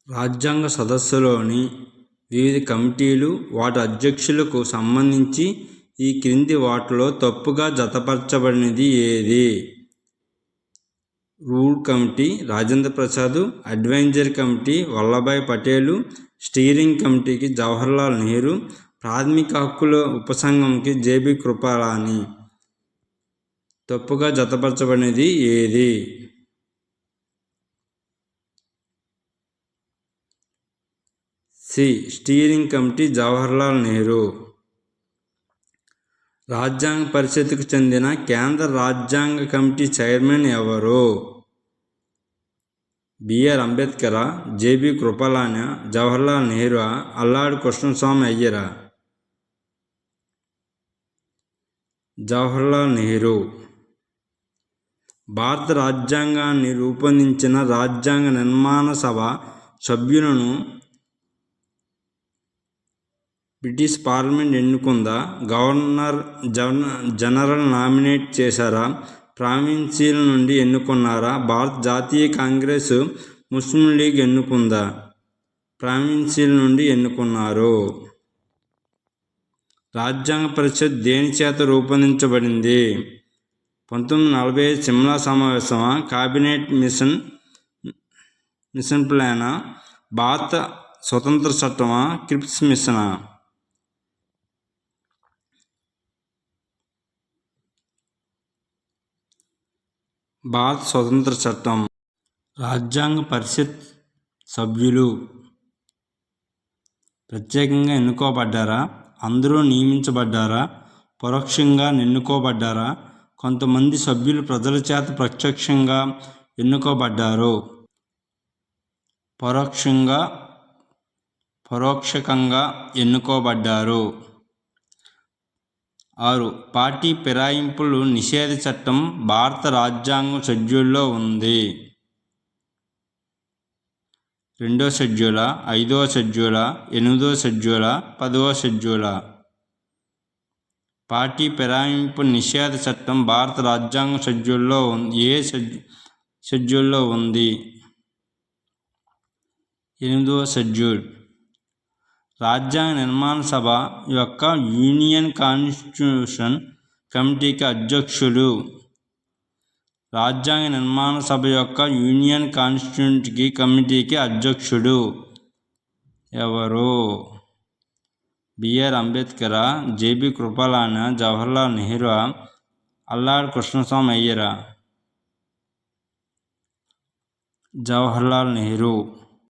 రాజ్యాంగ సదస్సులోని వివిధ కమిటీలు, వాటి అధ్యక్షులకు సంబంధించి ఈ క్రింది వాటిలో తప్పుగా జతపరచబడినది ఏది? Rule committee Rajendra Prasad, advisory committee Vallabhbhai Patel, steering కమిటీకి జవహర్లాల్ నెహ్రూ, ప్రాథమిక హక్కుల ఉపసంఘంకి జేబీ కృపలాని. తప్పుగా జతపరచబడినది ఏది? C. Steering committee Jawaharlal Nehru. రాజ్యాంగ పరిషత్కు చెందిన కేంద్ర రాజ్యాంగ కమిటీ చైర్మన్ ఎవరు? బిఆర్ అంబేద్కరా, జేబీ కృపలాని, జవహర్లాల్ నెహ్రూ, అల్లాడి కృష్ణస్వామి అయ్యరా? జవహర్లాల్ నెహ్రూ. భారత రాజ్యాంగాన్ని రూపొందించిన రాజ్యాంగ నిర్మాణ సభ సభ్యులను బ్రిటిష్ పార్లమెంట్ ఎన్నుకుందా? గవర్నర్ జనరల్ నామినేట్ చేశారా? ప్రావిన్సీల నుండి ఎన్నుకున్నారా? భారత జాతీయ కాంగ్రెస్, ముస్లిం లీగ్ ఎన్నుకుందా? ప్రావిన్సీల నుండి ఎన్నుకున్నారు. రాజ్యాంగ పరిషత్ దేని చేత రూపొందించబడింది? 1945 సిమ్లా సమావేశమా? కేబినెట్ మిషన్ ప్లానా? భారత స్వతంత్ర చట్టమా? క్రిప్స్ మిషనా? భారత స్వతంత్ర చట్టం. రాజ్యాంగ పరిషత్ సభ్యులు ప్రత్యేకంగా ఎన్నుకోబడ్డారా? అందరూ నియమించబడ్డారా? పరోక్షంగా ఎన్నుకోబడ్డారా? కొంతమంది సభ్యులు ప్రజల చేత ప్రత్యక్షంగా ఎన్నుకోబడ్డారు. పరోక్షకంగా ఎన్నుకోబడ్డారు. 6. పార్టీ ఫిరాయింపులు నిషేధ చట్టం భారత రాజ్యాంగం షెడ్యూల్లో ఉంది. 2వ షెడ్యూలా, 5వ షెడ్యూలా, 8వ షెడ్యూలా, 10వ షెడ్యూలా? పార్టీ ఫిరాయింపు నిషేధ చట్టం భారత రాజ్యాంగ షెడ్యూల్లో ఏ షెడ్యూల్లో ఉంది? 8వ షెడ్యూల్. రాజ్యాంగ నిర్మాణ సభ యొక్క యూనియన్ కాన్స్టిట్యూషన్ కమిటీకి అధ్యక్షుడు. రాజ్యాంగ నిర్మాణ సభ యొక్క యూనియన్ కాన్స్టిట్యూషన్ కమిటీకి అధ్యక్షుడు ఎవరు? బిఆర్ అంబేద్కరా, జేబీ కృపలాని, జవహర్లాల్ నెహ్రూ, అల్లాడి కృష్ణస్వామి అయ్యరా? జవహర్లాల్ నెహ్రూ.